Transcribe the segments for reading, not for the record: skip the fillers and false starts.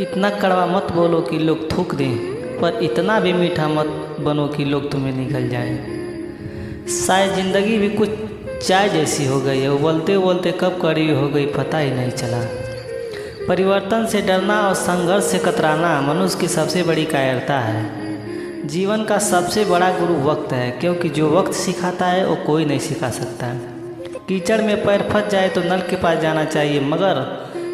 इतना कड़वा मत बोलो कि लोग थूक दें, पर इतना भी मीठा मत बनो कि लोग तुम्हें निगल जाएं। शायद ज़िंदगी भी कुछ चाय जैसी हो गई है, उबलते उबलते कब कड़ी हो गई पता ही नहीं चला। परिवर्तन से डरना और संघर्ष से कतराना मनुष्य की सबसे बड़ी कायरता है। जीवन का सबसे बड़ा गुरु वक्त है, क्योंकि जो वक्त सिखाता है वो कोई नहीं सिखा सकता। कीचड़ में पैर फंस जाए तो नल के पास जाना चाहिए, मगर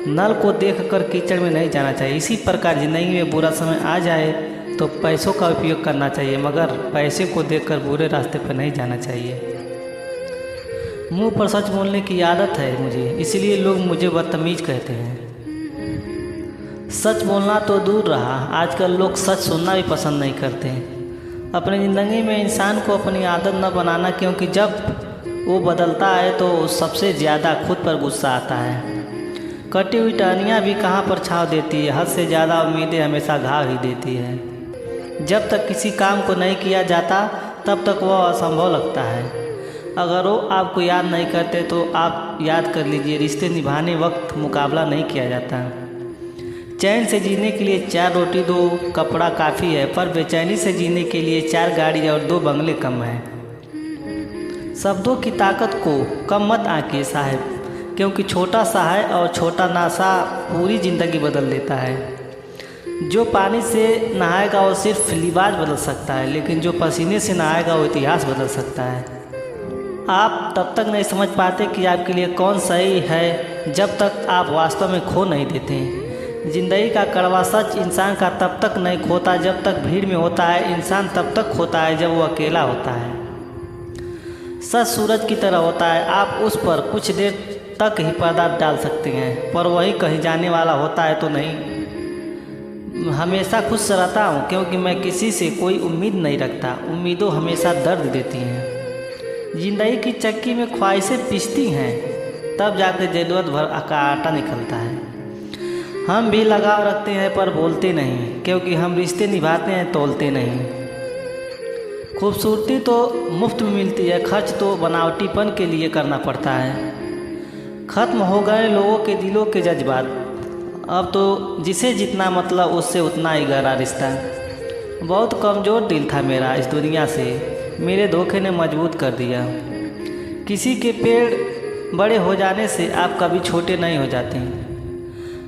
नल को देखकर कीचड़ में नहीं जाना चाहिए। इसी प्रकार ज़िंदगी में बुरा समय आ जाए तो पैसों का उपयोग करना चाहिए, मगर पैसे को देखकर बुरे रास्ते पर नहीं जाना चाहिए। मुंह पर सच बोलने की आदत है मुझे, इसलिए लोग मुझे बदतमीज कहते हैं। सच बोलना तो दूर रहा, आजकल लोग सच सुनना भी पसंद नहीं करते। अपनी ज़िंदगी में इंसान को अपनी आदत न बनाना, क्योंकि जब वो बदलता है तो सबसे ज़्यादा खुद पर गुस्सा आता है। कटी हुई टहनियाँ भी कहाँ पर छाँव देती है, हद से ज़्यादा उम्मीदें हमेशा घाव ही देती है। जब तक किसी काम को नहीं किया जाता तब तक वह असंभव लगता है। अगर वो आपको याद नहीं करते तो आप याद कर लीजिए, रिश्ते निभाने वक्त मुकाबला नहीं किया जाता। चैन से जीने के लिए 4 रोटी 2 कपड़ा काफ़ी है, पर बेचैनी से जीने के लिए 4 गाड़ी और 2 बंगले कम है। शब्दों की ताकत को कम मत आंकिए साहब, क्योंकि छोटा सा है और छोटा नासा पूरी ज़िंदगी बदल देता है। जो पानी से नहाएगा वो सिर्फ लिबास बदल सकता है, लेकिन जो पसीने से नहाएगा वो इतिहास बदल सकता है। आप तब तक नहीं समझ पाते कि आपके लिए कौन सही है जब तक आप वास्तव में खो नहीं देते। ज़िंदगी का कड़वा सच इंसान का तब तक नहीं खोता जब तक भीड़ में होता है, इंसान तब तक खोता है जब वो अकेला होता है। सच सूरज की तरह होता है, आप उस पर कुछ देर तक ही पर्दा डाल सकते हैं, पर वही कहीं जाने वाला होता है तो नहीं। हमेशा खुश रहता हूँ क्योंकि मैं किसी से कोई उम्मीद नहीं रखता। उम्मीदें हमेशा दर्द देती हैं। ज़िंदगी की चक्की में ख्वाहिशें पिसती हैं, तब जाकर ज़रूरत भर का आटा निकलता है। हम भी लगाव रखते हैं पर बोलते नहीं, क्योंकि हम रिश्ते निभाते हैं तोलते नहीं। खूबसूरती तो मुफ्त में मिलती है, खर्च तो बनावटीपन के लिए करना पड़ता है। ख़त्म हो गए लोगों के दिलों के जज्बात, अब तो जिसे जितना मतलब उससे उतना ही गहरा रिश्ता। बहुत कमज़ोर दिल था मेरा इस दुनिया से, मेरे धोखे ने मजबूत कर दिया। किसी के पेड़ बड़े हो जाने से आप कभी छोटे नहीं हो जाते।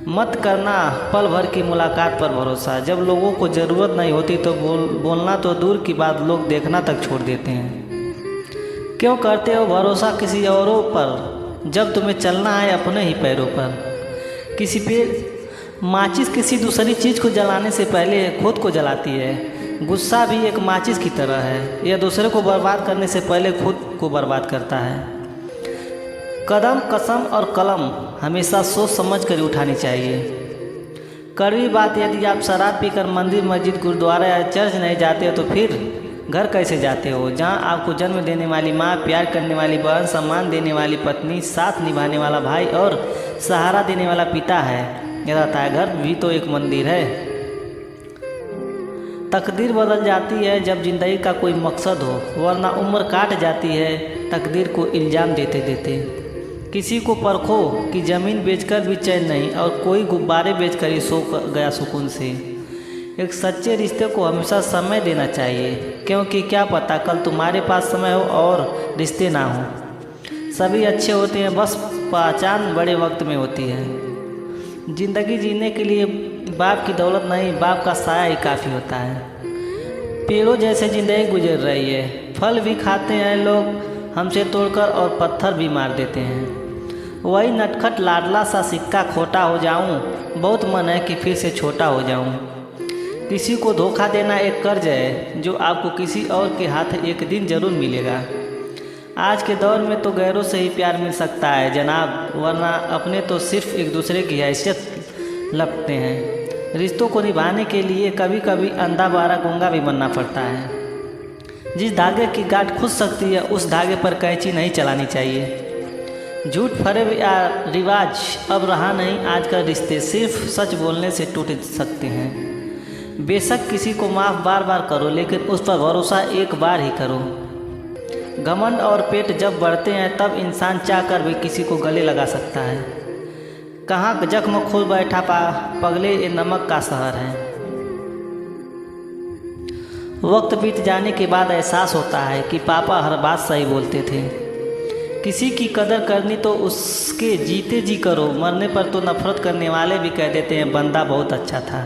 मत करना पल भर की मुलाकात पर भरोसा, जब लोगों को ज़रूरत नहीं होती तो बोलना तो दूर की बात, लोग देखना तक छोड़ देते हैं। क्यों करते हो भरोसा किसी औरों पर जब तुम्हें चलना है अपने ही पैरों पर। किसी पे माचिस किसी दूसरी चीज़ को जलाने से पहले खुद को जलाती है। गुस्सा भी एक माचिस की तरह है, यह दूसरे को बर्बाद करने से पहले खुद को बर्बाद करता है। कदम, कसम और कलम हमेशा सोच समझ कर उठानी चाहिए। कड़वी बात, यदि आप शराब पीकर मंदिर, मस्जिद, गुरुद्वारा या चर्च नहीं जाते हो तो फिर घर कैसे जाते हो, जहाँ आपको जन्म देने वाली माँ, प्यार करने वाली बहन, सम्मान देने वाली पत्नी, साथ निभाने वाला भाई और सहारा देने वाला पिता है। यह रहता है घर भी तो एक मंदिर है। तकदीर बदल जाती है जब जिंदगी का कोई मकसद हो, वरना उम्र काट जाती है तकदीर को इल्ज़ाम देते देते। किसी को परखो कि ज़मीन बेचकर भी चैन नहीं, और कोई गुब्बारे बेचकर ही सो गया सुकून से। एक सच्चे रिश्ते को हमेशा समय देना चाहिए, क्योंकि क्या पता कल तुम्हारे पास समय हो और रिश्ते ना हो। सभी अच्छे होते हैं, बस पहचान बड़े वक्त में होती है। ज़िंदगी जीने के लिए बाप की दौलत नहीं, बाप का साया ही काफ़ी होता है। पेड़ों जैसे ज़िंदगी गुजर रही है, फल भी खाते हैं लोग हमसे तोड़कर और पत्थर भी मार देते हैं। वही नटखट लाडला सा सिक्का खोटा हो जाऊं, बहुत मन है कि फिर से छोटा हो जाऊं। किसी को धोखा देना एक कर्ज है जो आपको किसी और के हाथ एक दिन ज़रूर मिलेगा। आज के दौर में तो गैरों से ही प्यार मिल सकता है जनाब, वरना अपने तो सिर्फ एक दूसरे की हैसियत लगते हैं। रिश्तों को निभाने के लिए कभी कभी अंधा बारा गूंगा भी बनना पड़ता है। जिस धागे की गांठ खुद सकती है उस धागे पर कैंची नहीं चलानी चाहिए। झूठ फरेब या रिवाज अब रहा नहीं, आजकल रिश्ते सिर्फ सच बोलने से टूट सकते हैं। बेशक किसी को माफ़ बार बार करो, लेकिन उस पर भरोसा एक बार ही करो। घमंड और पेट जब बढ़ते हैं तब इंसान चाहकर भी किसी को गले लगा सकता है। कहाँ जख्म खोल बैठा पगले, ये नमक का शहर है। वक्त बीत जाने के बाद एहसास होता है कि पापा हर बात सही बोलते थे। किसी की कदर करनी तो उसके जीते जी करो, मरने पर तो नफरत करने वाले भी कह देते हैं बंदा बहुत अच्छा था।